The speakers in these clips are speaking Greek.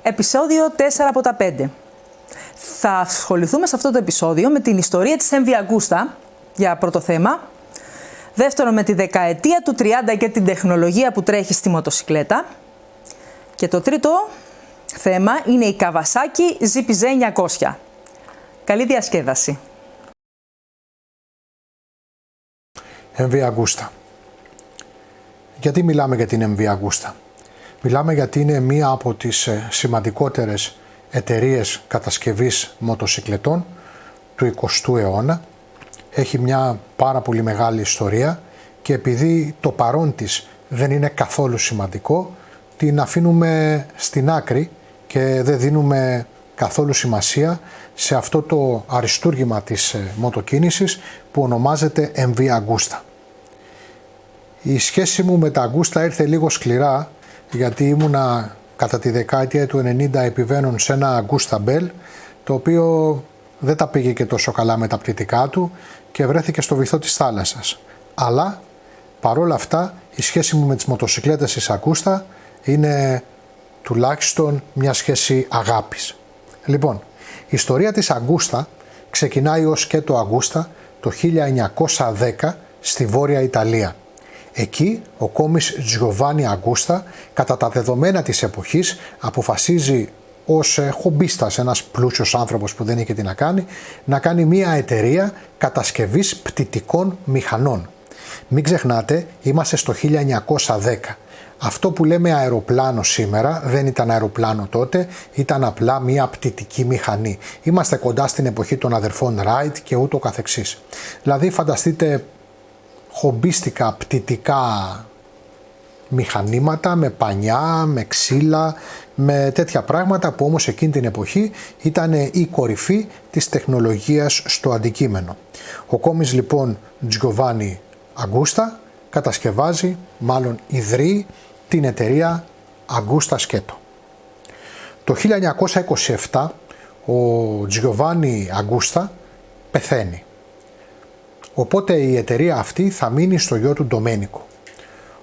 επεισόδιο 4 από τα 5. Θα ασχοληθούμε σε αυτό το επεισόδιο με την ιστορία της MV Agusta για πρώτο θέμα. Δεύτερο, με τη δεκαετία του 30 και την τεχνολογία που τρέχει στη μοτοσικλέτα. Και το τρίτο θέμα είναι η Kawasaki ZPZ 900. Καλή διασκέδαση. MV Agusta. Γιατί μιλάμε για την MV Agusta? Μιλάμε γιατί είναι μία από τις σημαντικότερες εταιρείες κατασκευής μοτοσικλετών του 20ου αιώνα. Έχει μια πάρα πολύ μεγάλη ιστορία και επειδή το παρόν της δεν είναι καθόλου σημαντικό, την αφήνουμε στην άκρη και δεν δίνουμε καθόλου σημασία σε αυτό το αριστούργημα της μοτοκίνησης που ονομάζεται MV Agusta. Η σχέση μου με τα Agusta ήρθε λίγο σκληρά, γιατί ήμουνα κατά τη δεκαετία του 90 επιβαίνων σε ένα Agusta Bell, το οποίο δεν τα πήγε και τόσο καλά με τα πτυτικά του και βρέθηκε στο βυθό της θάλασσας. Αλλά παρόλα αυτά η σχέση μου με τις μοτοσικλέτες της Agusta είναι τουλάχιστον μια σχέση αγάπης. Λοιπόν, η ιστορία της Agusta ξεκινάει ως σκέτο Agusta το 1910 στη Βόρεια Ιταλία. Εκεί ο κόμις Giovanni Agusta, κατά τα δεδομένα της εποχής, αποφασίζει ως χομπίστας, ένας πλούσιος άνθρωπος που δεν είχε τι να κάνει μια εταιρεία κατασκευής πτυτικών μηχανών. Μην ξεχνάτε, είμαστε στο 1910. Αυτό που λέμε αεροπλάνο σήμερα δεν ήταν αεροπλάνο τότε, ήταν απλά μια πτυτική μηχανή. Είμαστε κοντά στην εποχή των αδερφών Wright και ούτω καθεξής. Δηλαδή φανταστείτε χομπίστικα πτυτικά μηχανήματα με πανιά, με ξύλα, με τέτοια πράγματα που όμως εκείνη την εποχή ήταν η κορυφή της τεχνολογίας στο αντικείμενο. Ο κόμις λοιπόν Giovanni Agusta κατασκευάζει, μάλλον ιδρύει την εταιρεία Agusta Sketo. Το 1927 ο Giovanni Agusta πεθαίνει. Οπότε η εταιρεία αυτή θα μείνει στο γιο του Ντομένικο.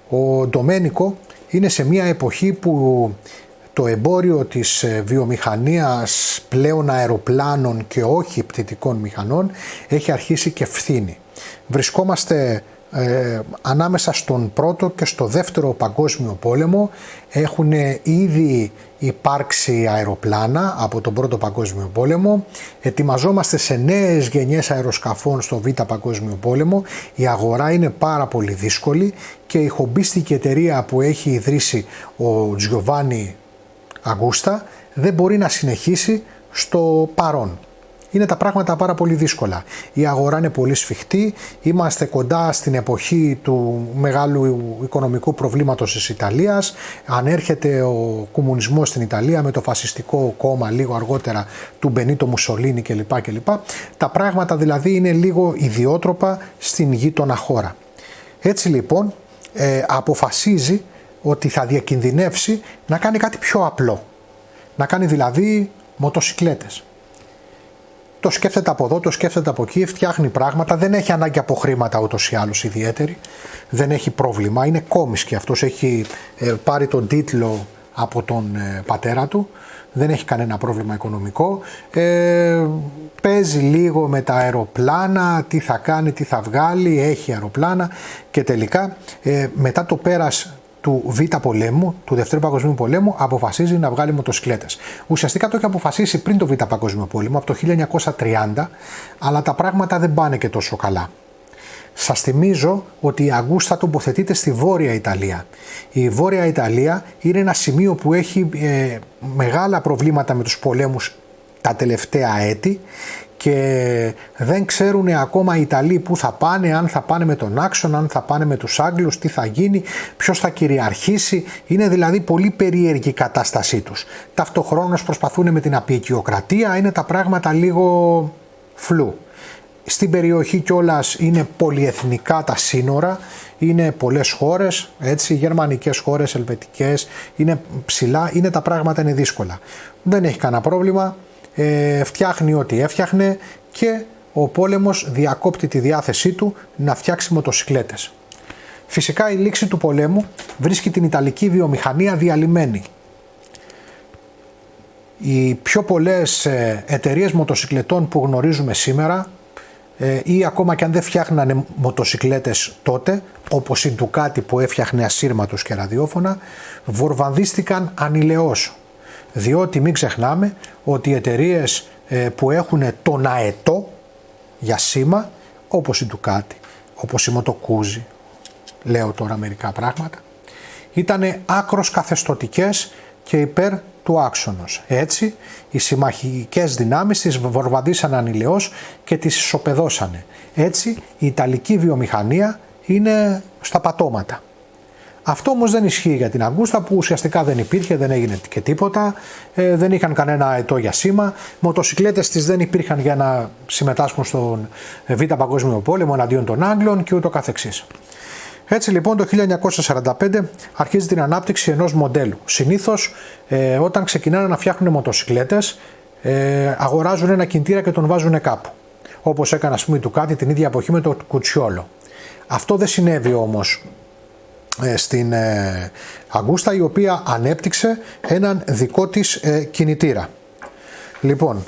Ο Ντομένικο είναι σε μια εποχή που το εμπόριο της βιομηχανίας πλέον αεροπλάνων και όχι πτυτικών μηχανών έχει αρχίσει και φθήνει. Βρισκόμαστε ανάμεσα στον πρώτο και στο δεύτερο παγκόσμιο πόλεμο. Έχουν ήδη υπάρξει αεροπλάνα από τον πρώτο παγκόσμιο πόλεμο. Ετοιμαζόμαστε σε νέες γενιές αεροσκαφών στο β' παγκόσμιο πόλεμο. Η αγορά είναι πάρα πολύ δύσκολη και η χομπίστικη εταιρεία που έχει ιδρύσει ο Giovanni Agusta δεν μπορεί να συνεχίσει στο παρόν. Είναι τα πράγματα πάρα πολύ δύσκολα. Η αγορά είναι πολύ σφιχτή. Είμαστε κοντά στην εποχή του μεγάλου οικονομικού προβλήματος της Ιταλίας. Ανέρχεται ο κομμουνισμός στην Ιταλία με το φασιστικό κόμμα λίγο αργότερα του Μπενίτο Μουσολίνι κλπ. Τα πράγματα δηλαδή είναι λίγο ιδιότροπα στην γείτονα χώρα. Έτσι λοιπόν αποφασίζει ότι θα διακινδυνεύσει να κάνει κάτι πιο απλό. Να κάνει δηλαδή μοτοσικλέτες. Το σκέφτεται από εδώ, το σκέφτεται από εκεί, φτιάχνει πράγματα, δεν έχει ανάγκη από χρήματα ούτως ή άλλως ιδιαίτερη, δεν έχει πρόβλημα, είναι κόμις και αυτός έχει πάρει τον τίτλο από τον πατέρα του, δεν έχει κανένα πρόβλημα οικονομικό, παίζει λίγο με τα αεροπλάνα, τι θα κάνει, τι θα βγάλει, έχει αεροπλάνα και τελικά μετά το πέρας του Β' πολέμου, του Δευτέρου Παγκοσμίου Πολέμου, αποφασίζει να βγάλει μοτοσικλέτες. Ουσιαστικά το έχει αποφασίσει πριν το Β' Παγκοσμίου Πόλεμο, από το 1930, αλλά τα πράγματα δεν πάνε και τόσο καλά. Σας θυμίζω ότι η Agusta τοποθετείται στη Βόρεια Ιταλία. Η Βόρεια Ιταλία είναι ένα σημείο που έχει μεγάλα προβλήματα με τους πολέμους τα τελευταία έτη και δεν ξέρουν ακόμα οι Ιταλοί που θα πάνε, αν θα πάνε με τον άξονα, αν θα πάνε με τους Άγγλους, τι θα γίνει, ποιος θα κυριαρχήσει. Είναι δηλαδή πολύ περίεργη η κατάστασή τους. Ταυτοχρόνως προσπαθούν με την απεικιοκρατία, είναι τα πράγματα λίγο φλού. Στην περιοχή κιόλας είναι πολυεθνικά τα σύνορα, είναι πολλές χώρες, έτσι, γερμανικές χώρες, ελβετικές, είναι ψηλά, είναι τα πράγματα είναι δύσκολα. Δεν έχει κανένα πρόβλημα. Φτιάχνει ό,τι έφτιαχνε και ο πόλεμος διακόπτει τη διάθεσή του να φτιάξει μοτοσικλέτες. Φυσικά η λήξη του πολέμου βρίσκει την Ιταλική βιομηχανία διαλυμένη. Οι πιο πολλές εταιρείες μοτοσυκλετών που γνωρίζουμε σήμερα ή ακόμα και αν δεν φτιάχνανε μοτοσυκλέτες τότε, όπως η Ducati που έφτιαχνε ασύρματους και ραδιόφωνα, βορβανδίστηκαν ανηλαιώς. Διότι μην ξεχνάμε ότι οι εταιρείες που έχουν τον αετό για σήμα, όπως η Ducati, όπως η Moto Guzzi, λέω τώρα μερικά πράγματα, ήταν άκρος καθεστωτικές και υπέρ του άξονος. Έτσι, οι συμμαχικές δυνάμεις τις βορβαντήσαν ανηλαιώς και τις ισοπεδώσανε. Έτσι, η Ιταλική βιομηχανία είναι στα πατώματα. Αυτό όμως δεν ισχύει για την Αγκούστα που ουσιαστικά δεν υπήρχε, δεν έγινε και τίποτα, δεν είχαν κανένα αετό για σήμα, μοτοσυκλέτες της δεν υπήρχαν για να συμμετάσχουν στον Β' Παγκόσμιο Πόλεμο εναντίον των Άγγλων και ούτω καθεξής. Έτσι λοιπόν το 1945 αρχίζει την ανάπτυξη ενός μοντέλου. Συνήθως όταν ξεκινάνε να φτιάχνουν μοτοσυκλέτες αγοράζουν ένα κινητήρα και τον βάζουν κάπου. Όπως έκανε ας πούμε η Ducati την ίδια εποχή με το Κουτσιόλο. Αυτό δεν συνέβη όμως στην Αγκούστα, η οποία ανέπτυξε έναν δικό της κινητήρα. Λοιπόν,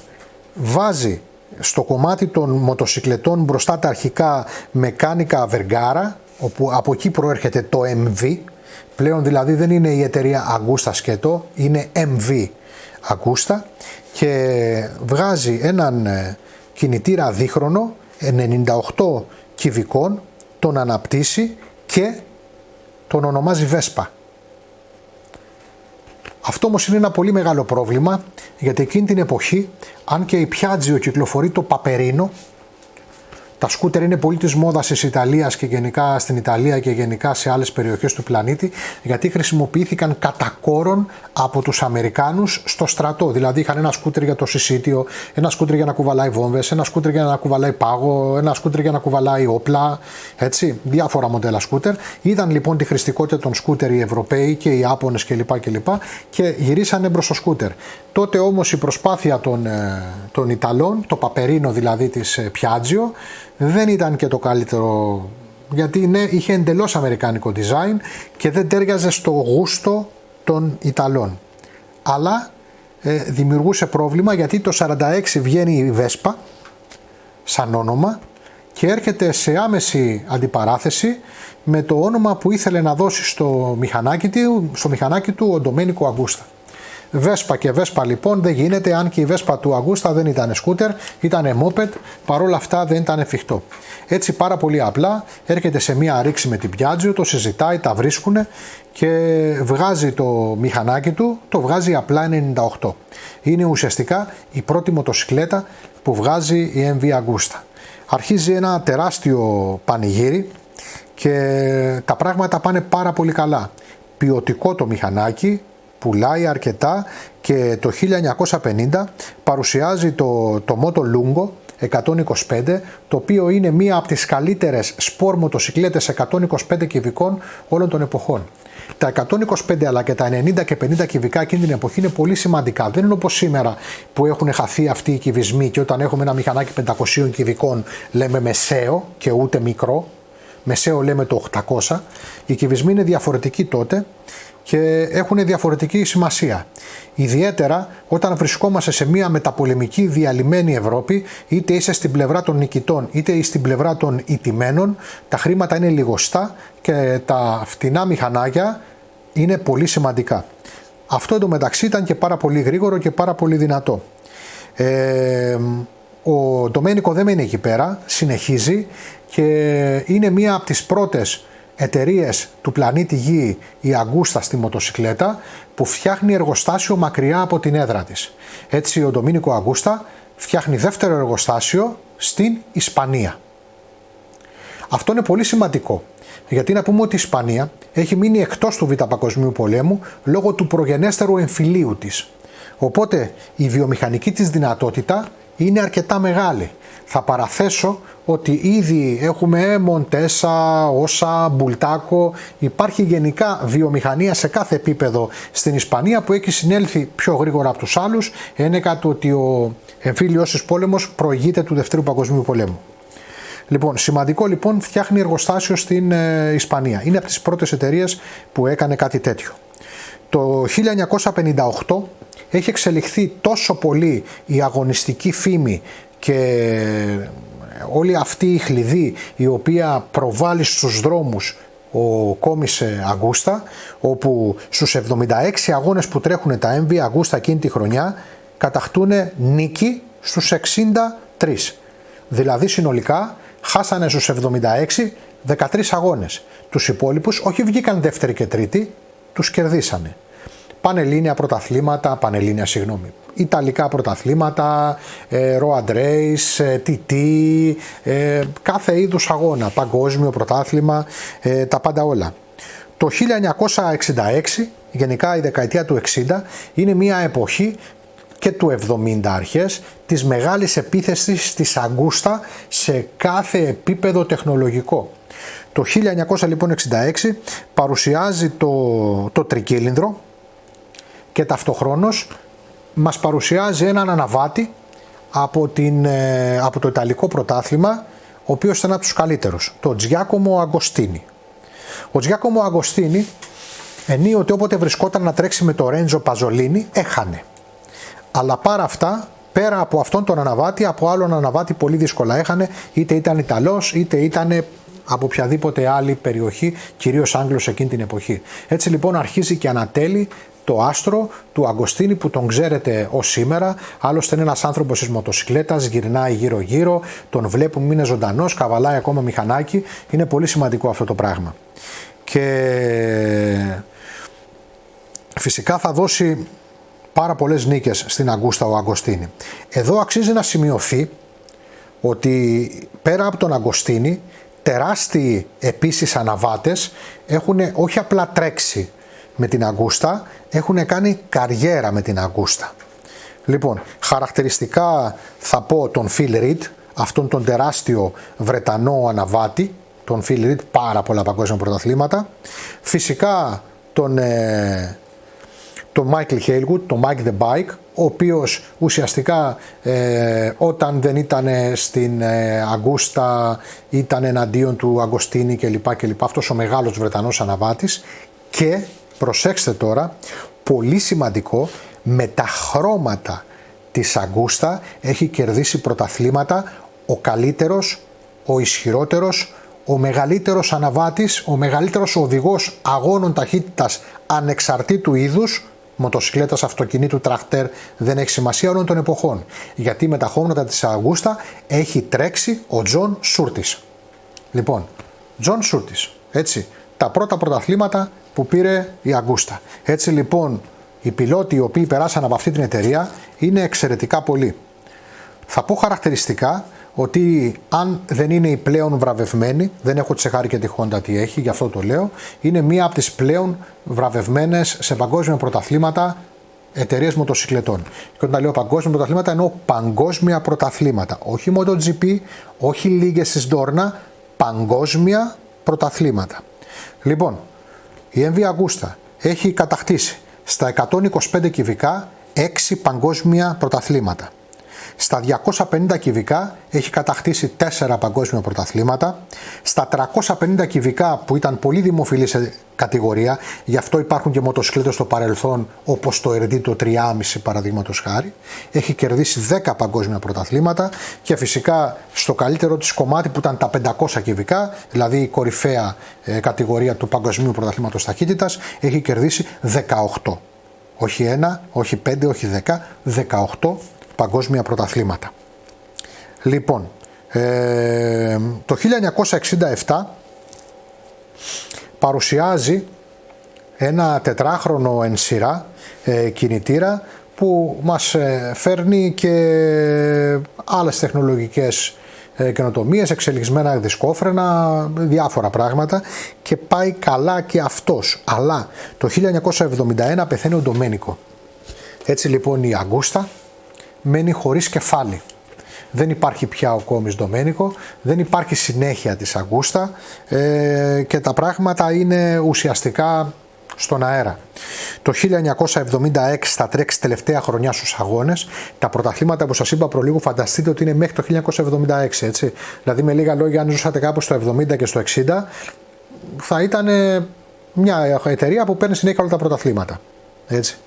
βάζει στο κομμάτι των μοτοσυκλετών μπροστά τα αρχικά Meccanica Vergara, όπου από εκεί προέρχεται το MV, πλέον δηλαδή δεν είναι η εταιρεία Agusta σκέτο, είναι MV Agusta, και βγάζει έναν κινητήρα δίχρονο 98 κυβικών, τον αναπτύσσει και τον ονομάζει Vespa. Αυτό όμως είναι ένα πολύ μεγάλο πρόβλημα, γιατί εκείνη την εποχή, αν και η Piaggio κυκλοφορεί το Paperino, τα σκούτερ είναι πολύ της μόδας της Ιταλίας και γενικά στην Ιταλία και γενικά σε άλλες περιοχές του πλανήτη, γιατί χρησιμοποιήθηκαν κατά κόρον από τους Αμερικάνους στο στρατό. Δηλαδή είχαν ένα σκούτερ για το συσίτιο, ένα σκούτερ για να κουβαλάει βόμβες, ένα σκούτερ για να κουβαλάει πάγο, ένα σκούτερ για να κουβαλάει όπλα, έτσι, διάφορα μοντέλα σκούτερ. Είδαν λοιπόν τη χρηστικότητα των σκούτερ οι Ευρωπαίοι και οι Ιάπωνες κλπ. Και γυρίσανε προς το σκούτερ. Τότε όμως η προσπάθεια των Ιταλών, το Paperino δηλαδή της Piaggio, δεν ήταν και το καλύτερο, γιατί ναι, είχε εντελώς αμερικάνικο design και δεν τέριαζε στο γούστο των Ιταλών. Αλλά δημιουργούσε πρόβλημα, γιατί το 46 βγαίνει η Vespa σαν όνομα και έρχεται σε άμεση αντιπαράθεση με το όνομα που ήθελε να δώσει στο μηχανάκι του ο Ντομένικο Αγκούστα. Vespa και Vespa λοιπόν δεν γίνεται, αν και η Vespa του Αγκούστα δεν ήταν σκούτερ, ήταν moped, παρόλα αυτά δεν ήταν εφικτό. Έτσι πάρα πολύ απλά έρχεται σε μία ρήξη με την Piaggio, το συζητάει, τα βρίσκουνε και βγάζει το μηχανάκι του, το βγάζει απλά 98. Είναι ουσιαστικά η πρώτη μοτοσυκλέτα που βγάζει η MV Agusta. Αρχίζει ένα τεράστιο πανηγύρι και τα πράγματα πάνε πάρα πολύ καλά. Ποιοτικό το μηχανάκι, πουλάει αρκετά και το 1950 παρουσιάζει το Moto Lungo 125, το οποίο είναι μία από τις καλύτερες σπορ μοτοσυκλέτες 125 κυβικών όλων των εποχών. Τα 125 αλλά και τα 90 και 50 κυβικά εκείνη την εποχή είναι πολύ σημαντικά. Δεν είναι όπως σήμερα που έχουν χαθεί αυτοί οι κυβισμοί και όταν έχουμε ένα μηχανάκι 500 κυβικών λέμε μεσαίο και ούτε μικρό. Μεσαίο λέμε το 800. Οι κυβισμοί είναι διαφορετικοί τότε και έχουν διαφορετική σημασία. Ιδιαίτερα όταν βρισκόμαστε σε μια μεταπολεμική διαλυμένη Ευρώπη, είτε είσαι στην πλευρά των νικητών είτε στην πλευρά των ηττημένων, τα χρήματα είναι λιγοστά και τα φτηνά μηχανάκια είναι πολύ σημαντικά. Αυτό εντωμεταξύ ήταν και πάρα πολύ γρήγορο και πάρα πολύ δυνατό. Ο Ντομένικο δεν μένει εκεί πέρα, συνεχίζει και είναι μία από τις πρώτες εταιρείες του πλανήτη Γη, η Αγκούστα στη μοτοσυκλέτα, που φτιάχνει εργοστάσιο μακριά από την έδρα της. Έτσι ο Ντομίνικο Αγκούστα φτιάχνει δεύτερο εργοστάσιο στην Ισπανία. Αυτό είναι πολύ σημαντικό, γιατί να πούμε ότι η Ισπανία έχει μείνει εκτός του Β' Παγκοσμίου Πολέμου λόγω του προγενέστερου εμφυλίου της. Οπότε η βιομηχανική της δυνατότητα είναι αρκετά μεγάλη. Θα παραθέσω ότι ήδη έχουμε Μοντέσα, Όσα, Μπουλτάκο, υπάρχει γενικά βιομηχανία σε κάθε επίπεδο στην Ισπανία που έχει συνέλθει πιο γρήγορα από τους άλλους, ένεκα του ότι ο εμφύλιος της πόλεμος προηγείται του Δευτέρου Παγκοσμίου Πολέμου. Λοιπόν, σημαντικό λοιπόν, φτιάχνει εργοστάσιο στην Ισπανία. Είναι από τις πρώτες εταιρείες που έκανε κάτι τέτοιο. Το 1958 έχει εξελιχθεί τόσο πολύ η αγωνιστική φήμη και όλη αυτή η χλειδί η οποία προβάλλει στους δρόμους ο Κόμις Αγκούστα, όπου στους 76 αγώνες που τρέχουν τα MV Αγκούστα εκείνη τη χρονιά κατακτούν νίκη στους 63. Δηλαδή συνολικά χάσανε στους 76 13 αγώνες. Τους υπόλοιπους όχι βγήκαν δεύτερη και τρίτη, τους κερδίσανε. Ιταλικά πρωταθλήματα, road race, TT, κάθε είδους αγώνα, παγκόσμιο πρωτάθλημα, τα πάντα όλα. Το 1966, γενικά η δεκαετία του 60, είναι μια εποχή και του 70 αρχές της μεγάλης επίθεσης της Αγκούστα σε κάθε επίπεδο τεχνολογικό. Το 1966 παρουσιάζει το τρικύλινδρο και ταυτοχρόνως μας παρουσιάζει έναν αναβάτη από το Ιταλικό πρωτάθλημα, ο οποίος ήταν από τους καλύτερους, το Τζιάκομο Αγκοστίνι. Ο Τζιάκομο Αγκοστίνι ενίοτε όποτε βρισκόταν να τρέξει με το Ρέντζο Παζολίνι έχανε. Αλλά πέρα από αυτόν τον αναβάτη, από άλλον αναβάτη πολύ δύσκολα έχανε, είτε ήταν Ιταλός είτε ήταν από οποιαδήποτε άλλη περιοχή, κυρίως Άγγλος εκείνη την εποχή. Έτσι λοιπόν αρχίζει και ανατέλει το άστρο του Αγκοστίνι που τον ξέρετε ως σήμερα. Άλλωστε είναι ένας άνθρωπος της μοτοσυκλέτας, γυρνάει γύρω-γύρω, τον βλέπουμε, είναι ζωντανός, καβαλάει ακόμα μηχανάκι. Είναι πολύ σημαντικό αυτό το πράγμα. Και φυσικά θα δώσει πάρα πολλές νίκες στην Αγκούστα ο Αγκοστίνι. Εδώ αξίζει να σημειωθεί ότι πέρα από τον Αγκοστίνι, τεράστιοι επίσης αναβάτες έχουν όχι απλά τρέξει με την Αγκούστα, έχουν κάνει καριέρα με την Αγκούστα. Λοιπόν, χαρακτηριστικά θα πω τον Phil Reed, αυτόν τον τεράστιο Βρετανό αναβάτη, τον Phil Reed, πάρα πολλά παγκόσμια πρωταθλήματα. Φυσικά τον Michael Hailwood, τον Mike the Bike, ο οποίος ουσιαστικά όταν δεν ήταν στην Αγκούστα ήταν εναντίον του Αγκοστίνι κλπ. Αυτός ο μεγάλος Βρετανός αναβάτης. Και προσέξτε τώρα, πολύ σημαντικό, με τα χρώματα της Αγκούστα έχει κερδίσει πρωταθλήματα ο καλύτερος, ο ισχυρότερος, ο μεγαλύτερος αναβάτης, ο μεγαλύτερος οδηγός αγώνων ταχύτητας ανεξαρτήτου είδους, μοτοσυκλέτας, αυτοκινήτου, τραχτέρ, δεν έχει σημασία, όλων των εποχών. Γιατί με τα χρώματα της Αγκούστα έχει τρέξει ο Τζον Σούρτις. Λοιπόν, Τζον Σούρτις, έτσι, τα πρώτα πρωταθλήματα που πήρε η Αγκούστα. Έτσι λοιπόν οι πιλότοι οι οποίοι περάσαν από αυτή την εταιρεία είναι εξαιρετικά πολλοί. Θα πω χαρακτηριστικά ότι αν δεν είναι η πλέον βραβευμένη, δεν έχω τσεχάρει και τη Honda τι έχει, γι' αυτό το λέω, είναι μία από τις πλέον βραβευμένες σε παγκόσμια πρωταθλήματα εταιρείες μοτοσυκλετών. Και όταν λέω παγκόσμια πρωταθλήματα εννοώ παγκόσμια πρωταθλήματα. Όχι MotoGP, όχι λίγες της Dorna, παγκόσμια πρωταθλήματα. Λοιπόν, η MV Agusta έχει κατακτήσει στα 125 κυβικά 6 παγκόσμια πρωταθλήματα. Στα 250 κυβικά έχει κατακτήσει 4 παγκόσμια πρωταθλήματα. Στα 350 κυβικά, που ήταν πολύ δημοφιλή σε κατηγορία, γι' αυτό υπάρχουν και μοτοσυκλέτες στο παρελθόν όπως το RD το 3,5 παραδείγματος χάρη, έχει κερδίσει 10 παγκόσμια πρωταθλήματα και φυσικά στο καλύτερο της κομμάτι που ήταν τα 500 κυβικά, δηλαδή η κορυφαία κατηγορία του παγκοσμίου πρωταθλήματος ταχύτητας, έχει κερδίσει 18. Όχι 1, όχι 5, όχι 10, 18 παγκόσμια πρωταθλήματα. Λοιπόν, το 1967 παρουσιάζει ένα τετράχρονο εν σειρά κινητήρα που μας φέρνει και άλλες τεχνολογικές καινοτομίες, εξελιγμένα δισκόφρενα, διάφορα πράγματα και πάει καλά και αυτός. Αλλά το 1971 πεθαίνει ο Ντομένικο. Έτσι λοιπόν η Αγκούστα μένει χωρίς κεφάλι. Δεν υπάρχει πια ο Κόμις Ντομένικο, δεν υπάρχει συνέχεια της Αγκούστα και τα πράγματα είναι ουσιαστικά στον αέρα. Το 1976 θα τρέξει τελευταία χρονιά στους αγώνες. Τα πρωταθλήματα που σας είπα προλίγου φανταστείτε ότι είναι μέχρι το 1976, έτσι. Δηλαδή με λίγα λόγια, αν ζούσατε κάπου στο 70 και στο 60 θα ήταν μια εταιρεία που παίρνει συνέχεια όλα τα πρωταθλήματα, έτσι.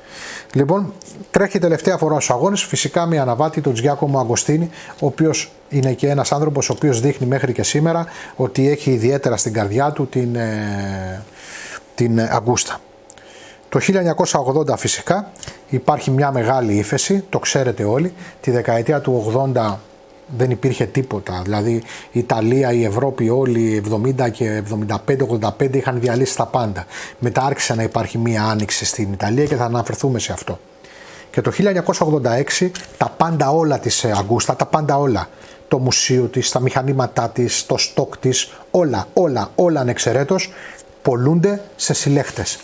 Λοιπόν, τρέχει τελευταία φορά στους αγώνες, φυσικά με αναβάτη τον Τζιάκομο Αγκοστίνη, ο οποίος είναι και ένας άνθρωπος ο οποίος δείχνει μέχρι και σήμερα ότι έχει ιδιαίτερα στην καρδιά του την Αγκούστα. Το 1980 φυσικά υπάρχει μια μεγάλη ύφεση, το ξέρετε όλοι, τη δεκαετία του 80 δεν υπήρχε τίποτα, δηλαδή η Ιταλία, η Ευρώπη όλοι 70 και 75-85 είχαν διαλύσει τα πάντα. Μετά άρχισε να υπάρχει μια άνοιξη στην Ιταλία και θα αναφερθούμε σε αυτό. Και το 1986 τα πάντα όλα της Αγκούστα, τα πάντα όλα, το μουσείο της, τα μηχανήματά της, το στόκ της, όλα ανεξαιρέτως πολλούνται σε συλλέχτες.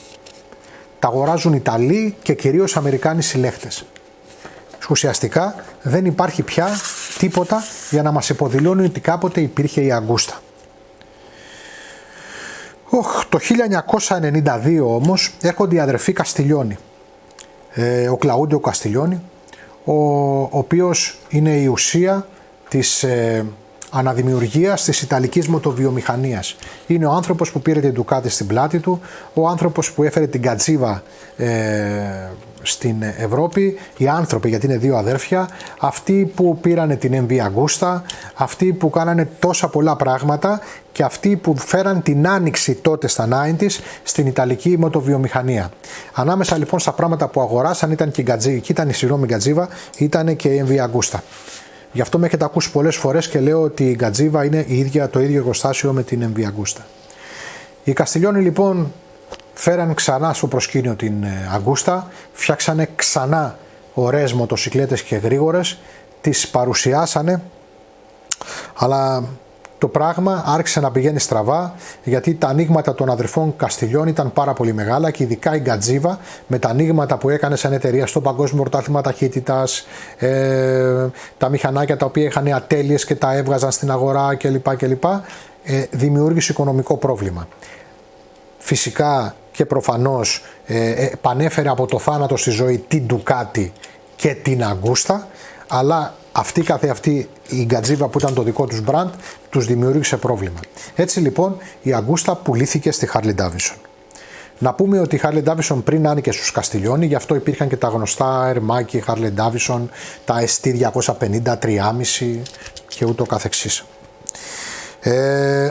Τα αγοράζουν Ιταλοί και κυρίως Αμερικάνοι συλλέχτες. Ουσιαστικά δεν υπάρχει πια τίποτα για να μας υποδηλώνει ότι κάποτε υπήρχε η Αγκούστα. Το 1992 όμως έρχονται οι αδερφοί Καστιλιόνι. Ο Κλαούντιο Καστιλιόνι, ο οποίος είναι η ουσία της αναδημιουργίας της Ιταλικής μοτοβιομηχανίας. Είναι ο άνθρωπος που πήρε την Ντουκάτι στην πλάτη του, ο άνθρωπος που έφερε την Κατζίβα στην Ευρώπη, οι άνθρωποι, γιατί είναι δύο αδέρφια, αυτοί που πήρανε την MV Αγκούστα, αυτοί που κάνανε τόσα πολλά πράγματα και αυτοί που φέραν την άνοιξη τότε στα 90s στην Ιταλική μοτοβιομηχανία. Ανάμεσα λοιπόν στα πράγματα που αγοράσαν ήταν και η Κατζίβα, ήταν και η MV Αγκούστα. Γι' αυτό με έχετε ακούσει πολλές φορές και λέω ότι η Κατζίβα είναι το ίδιο εργοστάσιο με την MV Αγκούστα. Οι Καστιλιόνι λοιπόν φέραν ξανά στο προσκήνιο την Αγκούστα, φτιάξανε ξανά ωραίες μοτοσικλέτες και γρήγορες, τις παρουσιάσανε, αλλά το πράγμα άρχισε να πηγαίνει στραβά, γιατί τα ανοίγματα των αδερφών Καστιλιόνι ήταν πάρα πολύ μεγάλα και ειδικά η Κατζίβα με τα ανοίγματα που έκανε σαν εταιρεία στο Παγκόσμιο Πρωτάθλημα Ταχύτητας, τα μηχανάκια τα οποία είχαν ατέλειες και τα έβγαζαν στην αγορά κλπ. Δημιούργησε οικονομικό πρόβλημα. Φυσικά και προφανώς πανέφερε από το θάνατο στη ζωή την Ντουκάτι και την Αγκούστα, αλλά αυτή καθεαυτή η Κατζίβα που ήταν το δικό τους μπραντ τους δημιούργησε πρόβλημα. Έτσι λοιπόν η Αγκούστα πουλήθηκε στη Harley Davidson. Να πούμε ότι η Harley Davidson πριν άνοιγε στους Καστιλιόνι, γι' αυτό υπήρχαν και τα γνωστά ερμάκι Harley Davidson, τα ST250, 3,5 και ούτω καθεξής.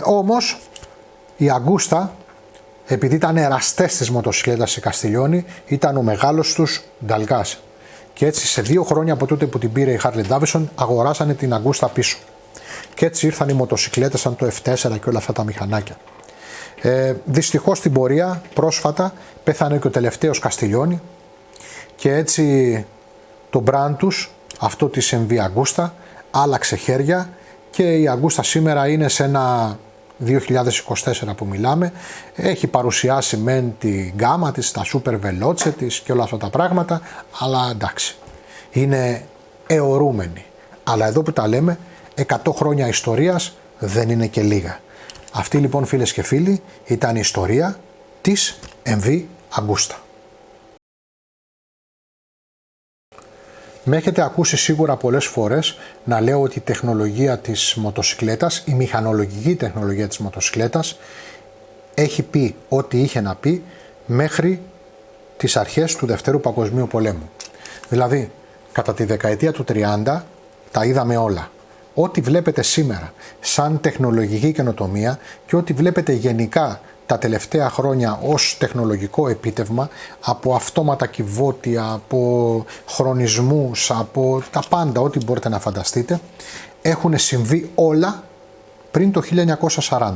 Όμως η Αγκούστα, επειδή ήταν εραστές της μοτοσυκλέτας η Καστιλιόνι, ήταν ο μεγάλος τους νταλγκάς. Και έτσι σε 2 χρόνια από τότε που την πήρε η Harley Davidson αγοράσανε την Αγκούστα πίσω. Και έτσι ήρθαν οι μοτοσυκλέτες σαν το F4 και όλα αυτά τα μηχανάκια. Δυστυχώς στην πορεία πρόσφατα πέθανε και ο τελευταίος Καστιλιόνι και έτσι το brand τους, αυτό της MV Αγκούστα, άλλαξε χέρια και η Αγκούστα σήμερα είναι σε ένα 2024 που μιλάμε, έχει παρουσιάσει μεν τη γκάμα της, τα super veloce της και όλα αυτά τα πράγματα, αλλά εντάξει, είναι αιωρούμενη. Αλλά εδώ που τα λέμε, 100 χρόνια ιστορίας δεν είναι και λίγα. Αυτή λοιπόν, φίλες και φίλοι, ήταν η ιστορία της MV Αγκούστα. Με έχετε ακούσει σίγουρα πολλές φορές να λέω ότι η τεχνολογία της μοτοσικλέτας, η μηχανολογική τεχνολογία της μοτοσικλέτας έχει πει ό,τι είχε να πει μέχρι τις αρχές του Δευτέρου Παγκοσμίου Πολέμου. Δηλαδή, κατά τη δεκαετία του 30 τα είδαμε όλα. Ό,τι βλέπετε σήμερα σαν τεχνολογική καινοτομία και ό,τι βλέπετε γενικά τα τελευταία χρόνια ως τεχνολογικό επίτευγμα, από αυτόματα κυβότια, από χρονισμούς, από τα πάντα, ό,τι μπορείτε να φανταστείτε, έχουν συμβεί όλα πριν το 1940.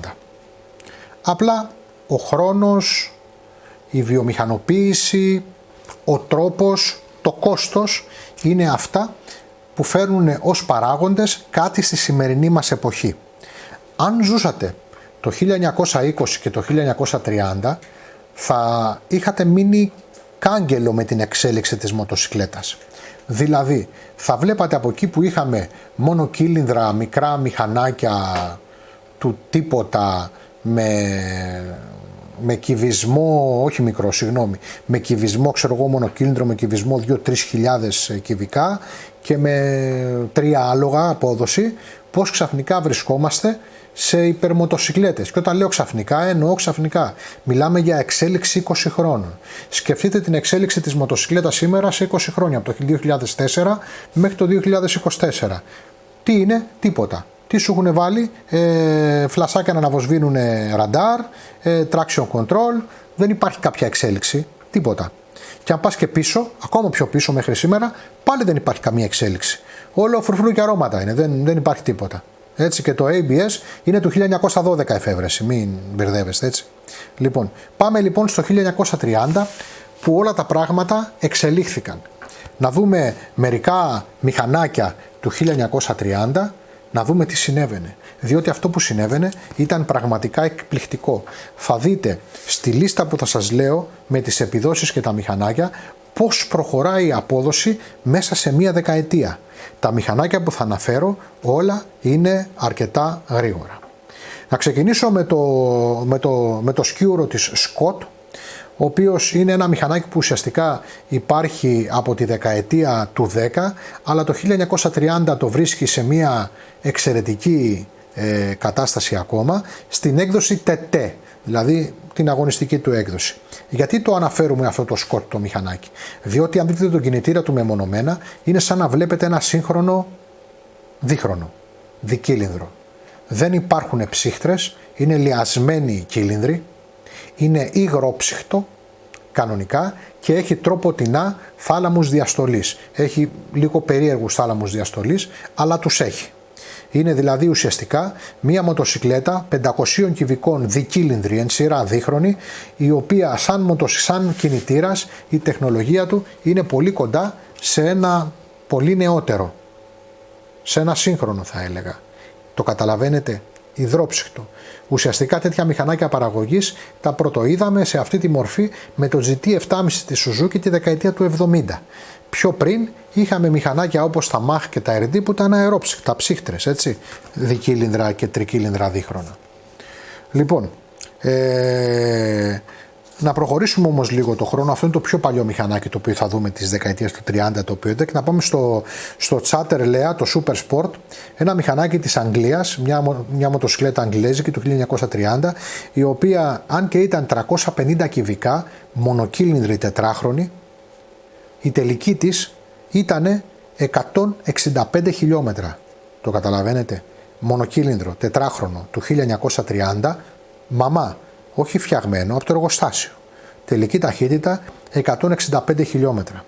Απλά ο χρόνος, η βιομηχανοποίηση, ο τρόπος, το κόστος είναι αυτά που φέρνουν ως παράγοντες κάτι στη σημερινή μας εποχή. Αν ζούσατε το 1920 και το 1930 θα είχατε μείνει κάγκελο με την εξέλιξη της μοτοσικλέτας. Δηλαδή θα βλέπατε από εκεί που είχαμε μόνο κύλινδρα, μικρά μηχανάκια του τίποτα με κυβισμό, όχι μικρό, συγγνώμη, με κυβισμό, ξέρω εγώ, μονοκύλινδρο με κυβισμό 2-3 χιλιάδες κυβικά και με 3 άλογα απόδοση, πώς ξαφνικά βρισκόμαστε σε υπερμοτοσυκλέτες. Και όταν λέω ξαφνικά, εννοώ ξαφνικά. Μιλάμε για εξέλιξη 20 χρόνων. Σκεφτείτε την εξέλιξη της μοτοσυκλέτας σήμερα σε 20 χρόνια, από το 2004 μέχρι το 2024. Τι είναι? Τίποτα. Τι σου έχουν βάλει? Φλασάκια να αναβοσβήνουν ραντάρ, traction control, δεν υπάρχει κάποια εξέλιξη, τίποτα. Και αν πας και πίσω, ακόμα πιο πίσω μέχρι σήμερα, πάλι δεν υπάρχει καμία εξέλιξη. Όλο φρουφρού και αρώματα είναι, δεν υπάρχει τίποτα. Έτσι, και το ABS είναι του 1912 εφεύρεση, μην μπερδεύεστε, έτσι. Λοιπόν, πάμε λοιπόν στο 1930 που όλα τα πράγματα εξελίχθηκαν. Να δούμε μερικά μηχανάκια του 1930, να δούμε τι συνέβαινε. Διότι αυτό που συνέβαινε ήταν πραγματικά εκπληκτικό. Θα δείτε στη λίστα που θα σας λέω με τις επιδόσεις και τα μηχανάκια πώς προχωράει η απόδοση μέσα σε μία δεκαετία. Τα μηχανάκια που θα αναφέρω όλα είναι αρκετά γρήγορα. Να ξεκινήσω με το σκιούρο της Scott, ο οποίος είναι ένα μηχανάκι που ουσιαστικά υπάρχει από τη δεκαετία του 10, αλλά το 1930 το βρίσκει σε μια εξαιρετική κατάσταση ακόμα, στην έκδοση TT, δηλαδή την αγωνιστική του έκδοση. Γιατί το αναφέρουμε αυτό το Scott το μηχανάκι? Διότι αν δείτε τον κινητήρα του μεμονωμένα, είναι σαν να βλέπετε ένα σύγχρονο δίχρονο, δικύλινδρο. Δεν υπάρχουν ψύχτρες, είναι λιασμένοι οι κύλινδροι, είναι υγρόψυχτο κανονικά και έχει τρόποτινά θάλαμους διαστολής. Έχει λίγο περίεργους θάλαμους διαστολής, αλλά τους έχει. Είναι δηλαδή ουσιαστικά μία μοτοσυκλέτα 500 κυβικών δικύλινδρη εν σειρά δίχρονη, η οποία σαν κινητήρας η τεχνολογία του είναι πολύ κοντά σε ένα πολύ νεότερο, σε ένα σύγχρονο θα έλεγα. Το καταλαβαίνετε? Υδρόψυχτο. Ουσιαστικά τέτοια μηχανάκια παραγωγής τα πρωτοείδαμε σε αυτή τη μορφή με το GT7,5 της Suzuki τη δεκαετία του 70. Πιο πριν είχαμε μηχανάκια όπως τα Mach και τα RD που ήταν αερόψυχτα, ψύχτρες, έτσι, δικύλινδρα και τρικύλινδρα δίχρονα. Λοιπόν, να προχωρήσουμε όμως λίγο το χρόνο. Αυτό είναι το πιο παλιό μηχανάκι το οποίο θα δούμε της δεκαετίας του 30, το οποίο και να πάμε στο Chatter Lea, το Super Sport, ένα μηχανάκι της Αγγλίας, μια μοτοσυκλέτα αγγλέζικη του 1930, η οποία αν και ήταν 350 κυβικά, μονοκύλινδρη τετράχρονη, η τελική της ήταν 165 χιλιόμετρα. Το καταλαβαίνετε? Μονοκύλινδρο τετράχρονο του 1930, μαμά, όχι φτιαγμένο από το εργοστάσιο. Τελική ταχύτητα 165 χιλιόμετρα.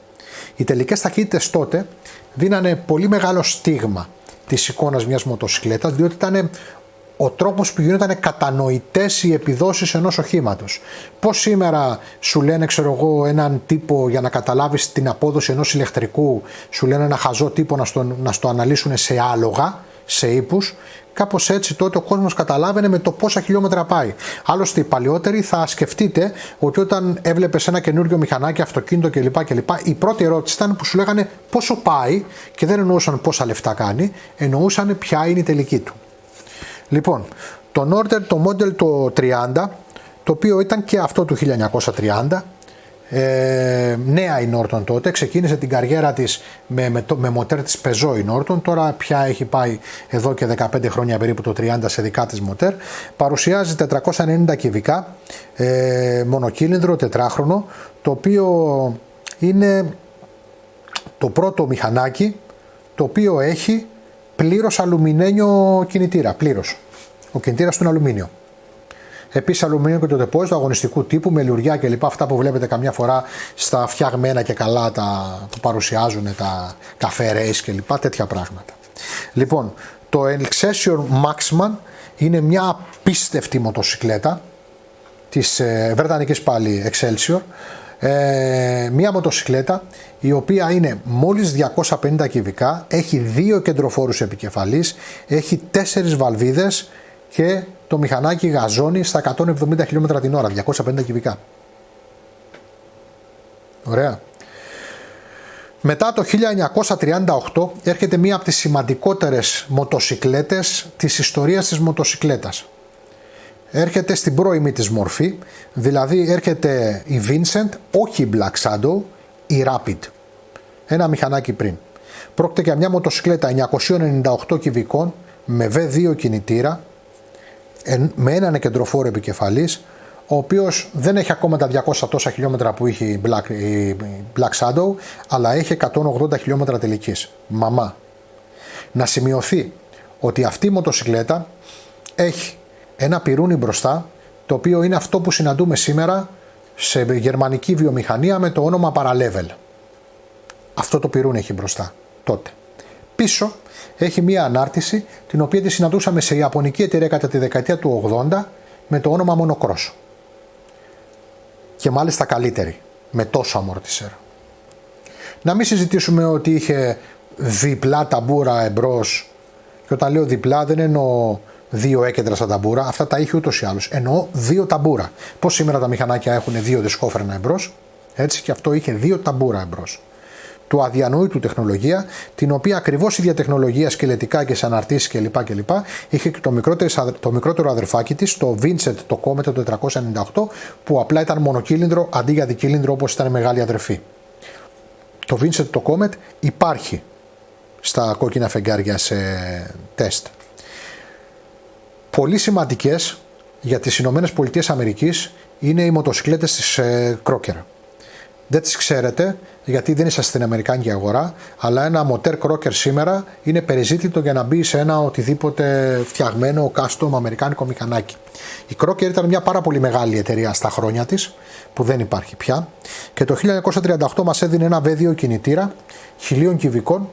Οι τελικές ταχύτητες τότε δίνανε πολύ μεγάλο στίγμα της εικόνας μιας μοτοσυκλέτας, διότι ήταν ο τρόπος που γίνονταν κατανοητές οι επιδόσεις ενός οχήματος. Πώς σήμερα σου λένε, ξέρω εγώ, έναν τύπο για να καταλάβεις την απόδοση ενός ηλεκτρικού, σου λένε ένα χαζό τύπο να στο αναλύσουν σε άλογα, σε ύπους. Κάπως έτσι τότε ο κόσμος καταλάβαινε με το πόσα χιλιόμετρα πάει. Άλλωστε οι παλιότεροι θα σκεφτείτε ότι όταν έβλεπες ένα καινούριο μηχανάκι, αυτοκίνητο κλπ. Η πρώτη ερώτηση ήταν που σου λέγανε πόσο πάει και δεν εννοούσαν πόσα λεφτά κάνει, εννοούσαν ποια είναι η τελική του. Λοιπόν, το Norton, το Model το 30, το οποίο ήταν και αυτό του 1930, νέα η Norton τότε, ξεκίνησε την καριέρα της με μοτέρ της Peugeot η Norton, τώρα πια έχει πάει εδώ και 15 χρόνια περίπου το 30 σε δικά της μοτέρ, παρουσιάζει 490 κυβικά, μονοκύλινδρο τετράχρονο, το οποίο είναι το πρώτο μηχανάκι το οποίο έχει πλήρως αλουμινένιο κινητήρα, πλήρως. Ο κινητήρας του είναι αλουμίνιο. Επίσης αλουμίνιο και το τεπόζιτο αγωνιστικού τύπου με λουριά και λοιπά, αυτά που βλέπετε καμιά φορά στα φτιαγμένα και καλά που παρουσιάζουν τα καφέ race και λοιπά, τέτοια πράγματα. Λοιπόν, το Excelsior Maxman είναι μια απίστευτη μοτοσυκλέτα της βρετανικής πάλι Excelsior, μια μοτοσυκλέτα η οποία είναι μόλις 250 κυβικά, έχει 2 κεντροφόρους επικεφαλής, έχει 4 βαλβίδες και το μηχανάκι γαζώνει στα 170 χιλιόμετρα την ώρα, 250 κυβικά. Ωραία. Μετά το 1938 έρχεται μία από τις σημαντικότερες μοτοσυκλέτες της ιστορίας της μοτοσυκλέτας. Έρχεται στην πρώιμη της μορφή, δηλαδή έρχεται η Vincent, όχι η Black Shadow, η Rapid. Ένα μηχανάκι πριν. Πρόκειται για μια μοτοσυκλέτα 998 κυβικών με V2 κινητήρα, με έναν κεντροφόρο επικεφαλής, ο οποίος δεν έχει ακόμα τα 200 τόσα χιλιόμετρα που είχε η Black Shadow, αλλά έχει 180 χιλιόμετρα τελικής. Μαμά. Να σημειωθεί ότι αυτή η μοτοσικλέτα έχει ένα πυρούνι μπροστά, το οποίο είναι αυτό που συναντούμε σήμερα σε γερμανική βιομηχανία με το όνομα Paralevel. Αυτό το πυρούνι έχει μπροστά τότε. Πίσω έχει μία ανάρτηση την οποία τη συναντούσαμε σε ιαπωνική εταιρεία κατά τη δεκαετία του 80 με το όνομα Monocross. Και μάλιστα καλύτερη, με τόσο αμορτισέρ. Να μην συζητήσουμε ότι είχε διπλά ταμπούρα εμπρός, και όταν λέω διπλά δεν εννοώ δύο έκεντρα στα ταμπούρα, αυτά τα είχε ούτως ή άλλως. Εννοώ δύο ταμπούρα. Πώς σήμερα τα μηχανάκια έχουν δύο δισκόφρενα εμπρός, έτσι και αυτό είχε δύο ταμπούρα εμπρός. Του αδιανόητου τεχνολογία, την οποία ακριβώς η ίδια τεχνολογία σκελετικά και σε αναρτήσεις κλπ. Είχε και το μικρότερο αδερφάκι της, το Vincent το Comet το 498, που απλά ήταν μονοκύλινδρο αντί για δικύλινδρο όπως ήταν μεγάλη αδερφή. Το Vincent το Comet υπάρχει στα κόκκινα φεγγάρια σε τεστ. Πολύ σημαντικές για τις Ηνωμένες Πολιτείες Αμερικής είναι οι μοτοσυκλέτες της Crocker. Δεν τις ξέρετε γιατί δεν είσαστε στην αμερικάνικη αγορά, αλλά ένα μοτέρ Crocker σήμερα είναι περιζήτητο για να μπει σε ένα οτιδήποτε φτιαγμένο custom αμερικάνικο μηχανάκι. Η Crocker ήταν μια πάρα πολύ μεγάλη εταιρεία στα χρόνια της, που δεν υπάρχει πια, και το 1938 μας έδινε ένα V2 κινητήρα 1000 κυβικών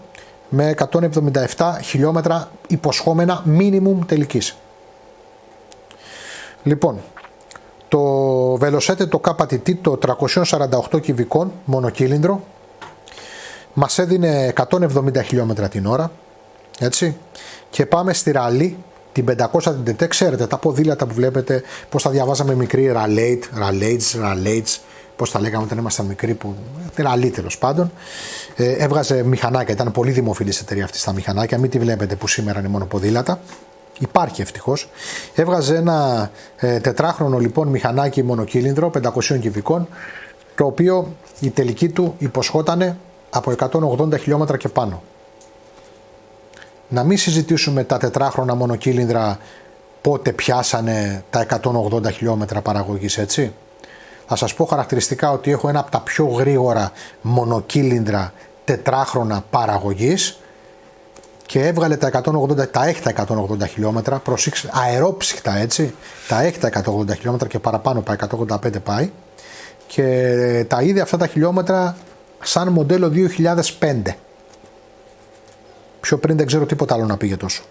με 177 χιλιόμετρα υποσχόμενα minimum τελικής. Λοιπόν, το Velocette το KTT το 348 κυβικών μονοκύλινδρο μας έδινε 170 χιλιόμετρα την ώρα, έτσι, και πάμε στη ραλί την 500 TT. Ξέρετε τα ποδήλατα που βλέπετε πως τα διαβάζαμε μικροί, ralates, πώς τα λέγαμε όταν ήμασταν μικροί, που ραλί τέλος πάντων. Έβγαζε μηχανάκια, ήταν πολύ δημοφιλής εταιρεία αυτή στα μηχανάκια, μην τη βλέπετε που σήμερα είναι μόνο ποδήλατα. Υπάρχει ευτυχώς. Έβγαζε ένα τετράχρονο λοιπόν μηχανάκι μονοκύλινδρο 500 κυβικών, το οποίο η τελική του υποσχότανε από 180 χιλιόμετρα και πάνω. Να μην συζητήσουμε τα τετράχρονα μονοκύλινδρα πότε πιάσανε τα 180 χιλιόμετρα παραγωγής, έτσι. Θα σας πω χαρακτηριστικά ότι έχω ένα από τα πιο γρήγορα μονοκύλινδρα τετράχρονα παραγωγής και έβγαλε τα 180, τα έχει τα 180 χιλιόμετρα, αερόψυχτα, έτσι, τα έχει τα 180 χιλιόμετρα και παραπάνω, πάει 185 πάει, και τα είδε αυτά τα χιλιόμετρα σαν μοντέλο 2005. Πιο πριν δεν ξέρω τίποτα άλλο να πήγε τόσο.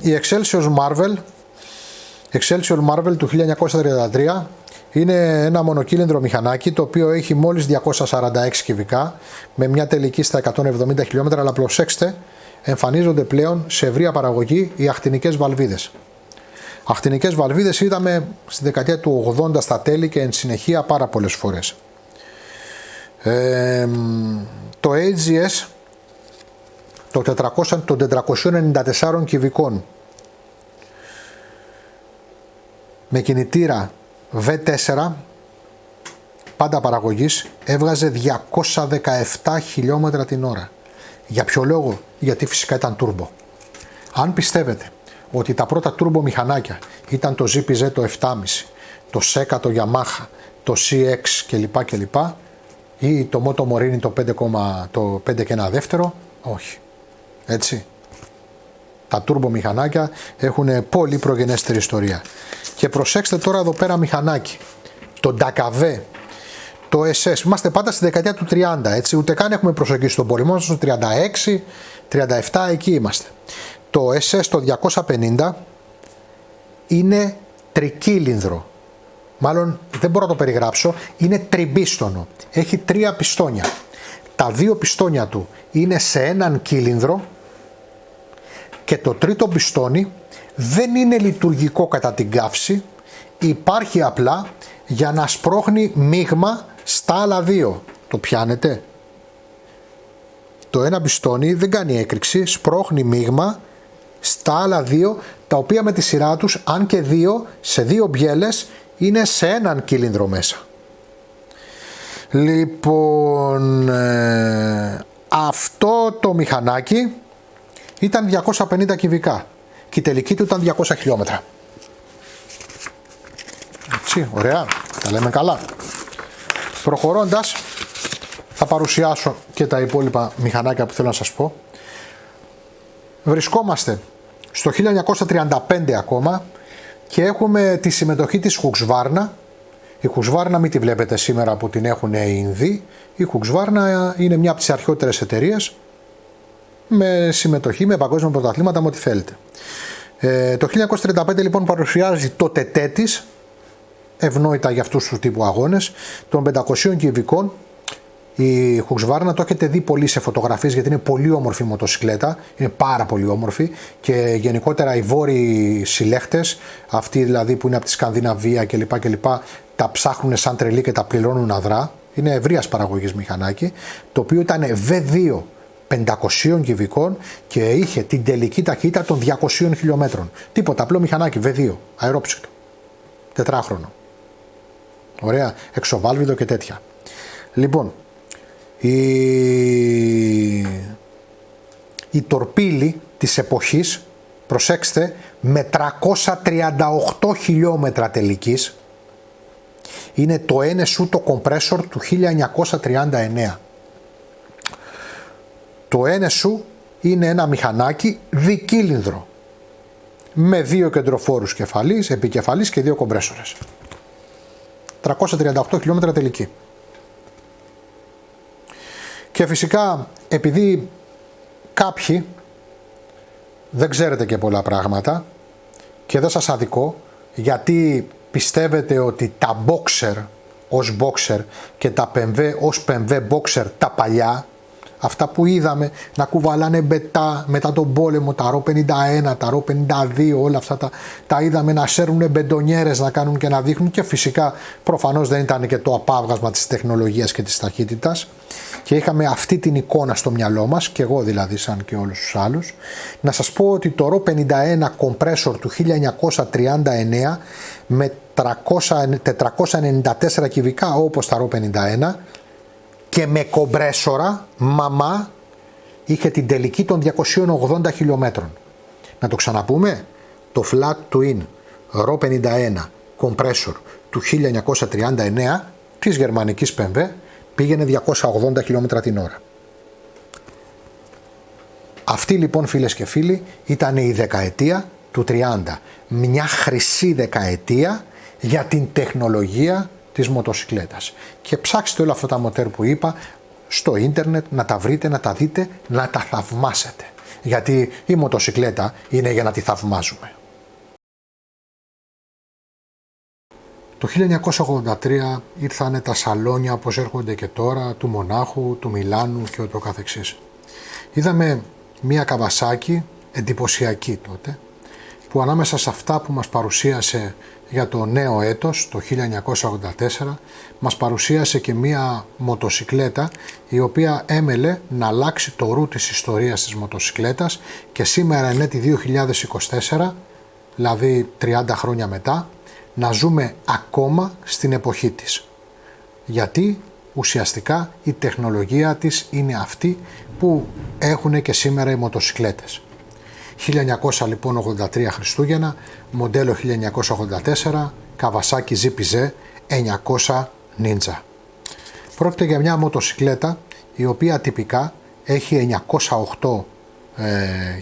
Η Excelsior Marvel του 1933 είναι ένα μονοκύλινδρο μηχανάκι το οποίο έχει μόλις 246 κυβικά με μια τελική στα 170 χιλιόμετρα, αλλά προσέξτε, εμφανίζονται πλέον σε ευρεία παραγωγή οι ακτινικές βαλβίδες. Ακτινικές βαλβίδες είδαμε στη δεκαετία του 80 στα τέλη και εν συνεχεία πάρα πολλές φορές. Το AGS των 494 κυβικών με κινητήρα V4 πάντα παραγωγής έβγαζε 217 χιλιόμετρα την ώρα. Για ποιο λόγο? Γιατί φυσικά ήταν turbo. Αν πιστεύετε ότι τα πρώτα turbo μηχανάκια ήταν το ZPZ το 7,5, το Seca το Yamaha, το CX κλπ, ή το Moto Morini το 5 και ένα δεύτερο, όχι. Έτσι. Τα turbo μηχανάκια έχουν πολύ προγενέστερη ιστορία. Και προσέξτε τώρα εδώ πέρα μηχανάκι. Το Dakave, το SS. Είμαστε πάντα στη δεκαετία του 30, έτσι. Ούτε καν έχουμε προσεγγίσει τον πόλεμο. Στο 36, 37, εκεί είμαστε. Το SS το 250 είναι τρικύλινδρο. Μάλλον δεν μπορώ να το περιγράψω. Είναι τριμπίστονο. Έχει 3 πιστόνια. Τα 2 πιστόνια του είναι σε έναν κύλινδρο και το τρίτο πιστόνι δεν είναι λειτουργικό κατά την καύση, υπάρχει απλά για να σπρώχνει μείγμα στα άλλα 2. Το πιάνετε? Το ένα πιστόνι δεν κάνει έκρηξη, σπρώχνει μείγμα στα άλλα 2, τα οποία με τη σειρά τους, αν και 2, σε 2 μπιέλες, είναι σε έναν κύλινδρο μέσα. Λοιπόν, αυτό το μηχανάκι ήταν 250 κυβικά. και η τελική του ήταν 200 χιλιόμετρα. Έτσι, ωραία, τα λέμε καλά. Προχωρώντας, θα παρουσιάσω και τα υπόλοιπα μηχανάκια που θέλω να σας πω. Βρισκόμαστε στο 1935 ακόμα και έχουμε τη συμμετοχή της Husqvarna. Η Husqvarna μην τη βλέπετε σήμερα που την έχουν οι Ινδοί. Η Husqvarna είναι μια από τις αρχαιότερες εταιρείες με συμμετοχή, με παγκόσμια πρωταθλήματα, με ό,τι θέλετε. Το 1935 λοιπόν παρουσιάζει το τετέ της, ευνόητα για αυτούς του τύπου αγώνες, των 500 κυβικών. Η Husqvarna το έχετε δει πολύ σε φωτογραφίες γιατί είναι πολύ όμορφη μοτοσυκλέτα, είναι πάρα πολύ όμορφη και γενικότερα οι βόρειοι συλλέχτες, αυτοί δηλαδή που είναι από τη Σκανδιναβία κλπ, τα ψάχνουν σαν τρελή και τα πληρώνουν αδρά. Είναι ευρείας παραγωγής μηχανάκι, το οποίο ήταν V2 500 κυβικών και είχε την τελική ταχύτητα των 200 χιλιόμετρων. Τίποτα, απλό μηχανάκι V2, αερόψυκτο, τετράχρονο. Ωραία, εξοβάλβιδο και τέτοια. Λοιπόν, η τορπίλη της εποχής, προσέξτε, με 338 χιλιόμετρα τελικής, είναι το NSU το compressor του 1939. Το NSU είναι ένα μηχανάκι δικύλινδρο με 2 κεντροφόρους κεφαλής, επικεφαλής και 2 κομπρέσορες. 338 χιλιόμετρα τελική. Και φυσικά επειδή κάποιοι δεν ξέρετε και πολλά πράγματα και δεν σας αδικώ, γιατί πιστεύετε ότι τα Boxer ως Boxer και τα BMW ως BMW Boxer τα παλιά, αυτά που είδαμε να κουβαλάνε μετά τον πόλεμο, τα RO51, τα RO52, όλα αυτά τα είδαμε να σέρνουν μπεντονιέρες, να κάνουν και να δείχνουν, και φυσικά προφανώς δεν ήταν και το απάβγασμα της τεχνολογίας και της ταχύτητας και είχαμε αυτή την εικόνα στο μυαλό μας, και εγώ δηλαδή σαν και όλους τους άλλους. Να σας πω ότι το RO51 compressor του 1939 με 494 κυβικά όπως τα RO51 και με κομπρέσορα μαμά είχε την τελική των 280 χιλιόμετρων. Να το ξαναπούμε, το Flat Twin RO51 compressor του 1939 της γερμανικής BMW πήγαινε 280 χιλιόμετρα την ώρα. Αυτή λοιπόν, φίλες και φίλοι, ήταν η δεκαετία του 30. Μια χρυσή δεκαετία για την τεχνολογία της μοτοσυκλέτας. Και ψάξτε όλα αυτά τα μοτέρ που είπα στο ίντερνετ, να τα βρείτε, να τα δείτε, να τα θαυμάσετε. Γιατί η μοτοσυκλέτα είναι για να τη θαυμάζουμε. Το 1983 ήρθανε τα σαλόνια όπως έρχονται και τώρα, του Μονάχου, του Μιλάνου και ούτω καθεξής. Είδαμε μία Kawasaki εντυπωσιακή τότε, που ανάμεσα σε αυτά που μας παρουσίασε για το νέο έτος, το 1984, μας παρουσίασε και μία μοτοσυκλέτα η οποία έμελε να αλλάξει το ρου της ιστορίας της μοτοσυκλέτας και σήμερα εν έτη 2024, δηλαδή 30 χρόνια μετά, να ζούμε ακόμα στην εποχή της. Γιατί ουσιαστικά η τεχνολογία της είναι αυτή που έχουν και σήμερα οι μοτοσυκλέτες. 1983 λοιπόν Χριστούγεννα, μοντέλο 1984, Kawasaki ZPZ 900 Ninja. Πρόκειται για μια μοτοσυκλέτα η οποία τυπικά έχει 908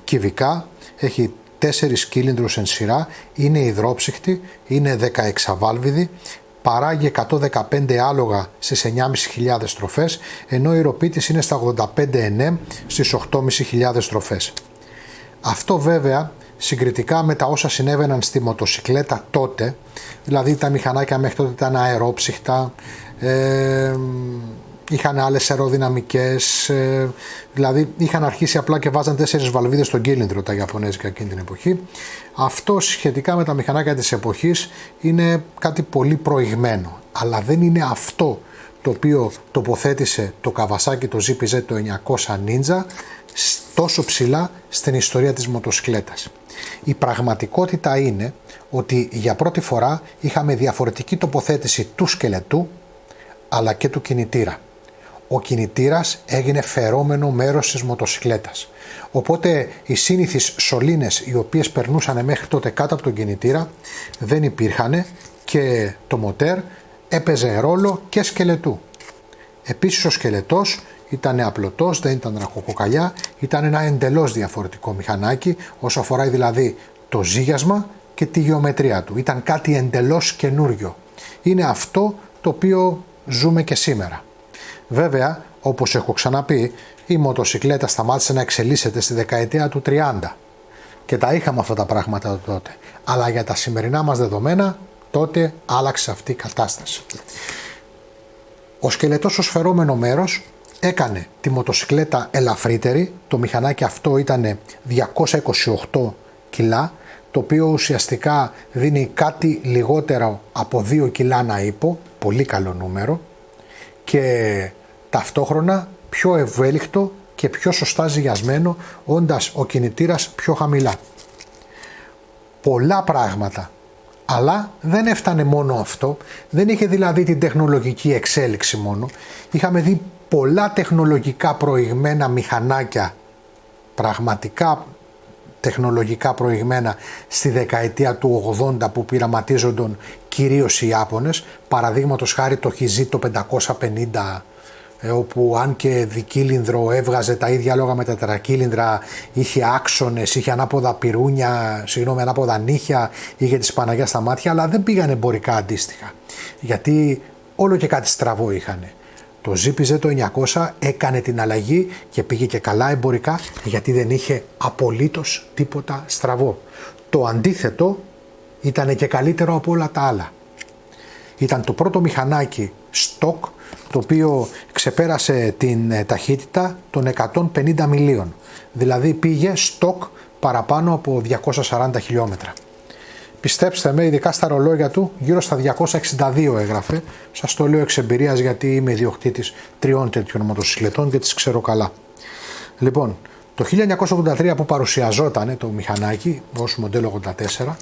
κυβικά, έχει 4 κύλινδρους εν σειρά, είναι υδρόψυχτη, είναι 16 βάλβιδη, παράγει 115 άλογα στις 9.500 στροφές, ενώ η ροπή της είναι στα 85 Nm στις 8.500 στροφές. Αυτό βέβαια συγκριτικά με τα όσα συνέβαιναν στη μοτοσυκλέτα τότε, δηλαδή τα μηχανάκια μέχρι τότε ήταν αερόψυχτα, είχαν άλλες αεροδυναμικές, δηλαδή είχαν αρχίσει απλά και βάζαν 4 βαλβίδες στον κύλινδρο τα Ιαπωνέζικα εκείνη την εποχή. Αυτό σχετικά με τα μηχανάκια της εποχής είναι κάτι πολύ προηγμένο, αλλά δεν είναι αυτό το οποίο τοποθέτησε το Kawasaki το ZPZ το 900 Ninja τόσο ψηλά στην ιστορία της μοτοσυκλέτας. Η πραγματικότητα είναι ότι για πρώτη φορά είχαμε διαφορετική τοποθέτηση του σκελετού αλλά και του κινητήρα. ο κινητήρας έγινε φερόμενο μέρος της μοτοσικλέτας. Οπότε οι σύνηθεις σωλήνες οι οποίες περνούσαν μέχρι τότε κάτω από τον κινητήρα δεν υπήρχαν και το μοτέρ έπαιζε ρόλο και σκελετού. Επίσης ο σκελετός ήταν απλωτός, δεν ήταν ραχοκοκαλιά, ήταν ένα εντελώς διαφορετικό μηχανάκι όσο αφορά δηλαδή το ζύγιασμα και τη γεωμετρία του. Ήταν κάτι εντελώς καινούριο. Είναι αυτό το οποίο ζούμε και σήμερα. Βέβαια, όπως έχω ξαναπεί, η μοτοσικλέτα σταμάτησε να εξελίσσεται στη δεκαετία του 30 και τα είχαμε αυτά τα πράγματα τότε. Αλλά για τα σημερινά μας δεδομένα, τότε άλλαξε αυτή η κατάσταση. Ο σκελετός ως φερόμενο μέρος έκανε τη μοτοσικλέτα ελαφρύτερη. Το μηχανάκι αυτό ήταν 228 κιλά, το οποίο ουσιαστικά δίνει κάτι λιγότερο από 2 κιλά ανά ύπο, πολύ καλό νούμερο, και ταυτόχρονα πιο ευέλικτο και πιο σωστά ζυγιασμένο, όντας ο κινητήρας πιο χαμηλά. Πολλά πράγματα, αλλά δεν έφτανε μόνο αυτό, δεν είχε δηλαδή την τεχνολογική εξέλιξη μόνο, είχαμε δει πολλά τεχνολογικά προηγμένα μηχανάκια, πραγματικά τεχνολογικά προηγμένα στη δεκαετία του 80 που πειραματίζονταν κυρίως οι Ιάπωνες, παραδείγματος χάρη το Χιζί το 550, όπου αν και δικύλινδρο έβγαζε τα ίδια λόγα με τα τετρακύλινδρα, είχε άξονες, είχε ανάποδα πυρούνια, ανάποδα νύχια, είχε τις Παναγιά στα μάτια, αλλά δεν πήγαν εμπορικά αντίστοιχα, γιατί όλο και κάτι στραβό είχανε. Το ZPZ το 900 έκανε την αλλαγή και πήγε και καλά εμπορικά, γιατί δεν είχε απολύτως τίποτα στραβό. Το αντίθετο ήταν και καλύτερο από όλα τα άλλα. Ήταν το πρώτο μηχανάκι stock το οποίο ξεπέρασε την ταχύτητα των 150 μιλίων. Δηλαδή πήγε stock παραπάνω από 240 χιλιόμετρα. Πιστέψτε με, ειδικά στα ρολόγια του, γύρω στα 262 έγραφε. Σας το λέω εξ εμπειρίας, γιατί είμαι ιδιοκτήτης 3 τέτοιων μοτοσυκλετών και τις ξέρω καλά. Λοιπόν, το 1983 που παρουσιαζόταν το μηχανάκι ως μοντέλο 84,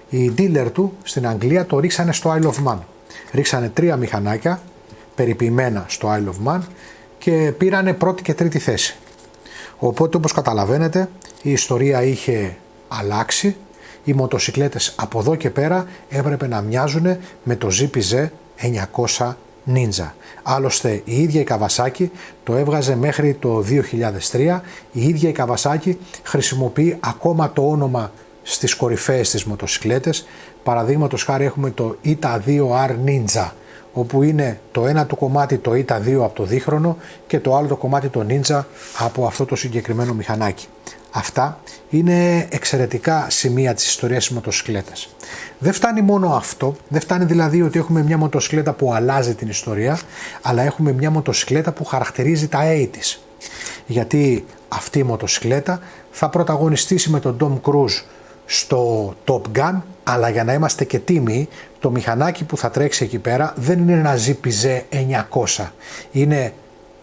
οι dealer του στην Αγγλία το ρίξανε στο Isle of Man. Ρίξανε 3 μηχανάκια περιποιημένα στο Isle of Man και πήρανε πρώτη και τρίτη θέση. Οπότε, όπως καταλαβαίνετε, η ιστορία είχε αλλάξει. Οι μοτοσικλέτες από εδώ και πέρα έπρεπε να μοιάζουν με το ZPZ 900 Ninja. Άλλωστε η ίδια η Kawasaki το έβγαζε μέχρι το 2003, η ίδια η Kawasaki χρησιμοποιεί ακόμα το όνομα στις κορυφαίες της μοτοσικλέτες. Παραδείγματος χάρη έχουμε το ETA2R Ninja, όπου είναι το ένα του κομμάτι το ETA2 από το δίχρονο και το άλλο το κομμάτι το Ninja από αυτό το συγκεκριμένο μηχανάκι. Αυτά είναι εξαιρετικά σημεία της ιστορίας της μοτοσικλέτας. Δεν φτάνει μόνο αυτό, δεν φτάνει δηλαδή ότι έχουμε μια μοτοσικλέτα που αλλάζει την ιστορία, αλλά έχουμε μια μοτοσικλέτα που χαρακτηρίζει τα 80's. Γιατί αυτή η μοτοσικλέτα θα πρωταγωνιστήσει με τον Tom Cruise στο Top Gun, αλλά για να είμαστε και τίμοι, το μηχανάκι που θα τρέξει εκεί πέρα δεν είναι ένα ZPZ 900, είναι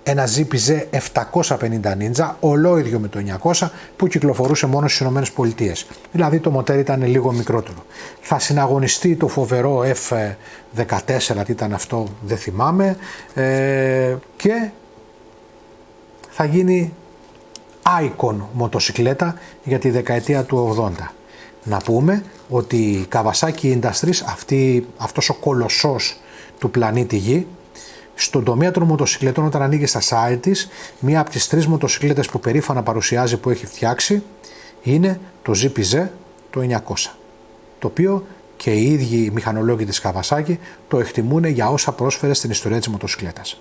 ένα ZPZ 750 Ninja, ολόιδιο με το 900, που κυκλοφορούσε μόνο στις ΗΠΑ. Δηλαδή το μοτέρ ήταν λίγο μικρότερο. Θα συναγωνιστεί το φοβερό F14, τι ήταν αυτό δεν θυμάμαι, και θα γίνει icon μοτοσικλέτα για τη δεκαετία του 80. Να πούμε ότι η Kawasaki Industries, αυτός ο κολοσσός του πλανήτη Γη, στον τομέα των μοτοσικλετών, όταν ανοίγει στα site της, μία από τις 3 μοτοσικλέτες που περήφανα παρουσιάζει που έχει φτιάξει είναι το ZPZ το 900, το οποίο και οι ίδιοι οι μηχανολόγοι της Kawasaki το εκτιμούν για όσα πρόσφερε στην ιστορία της μοτοσικλέτας.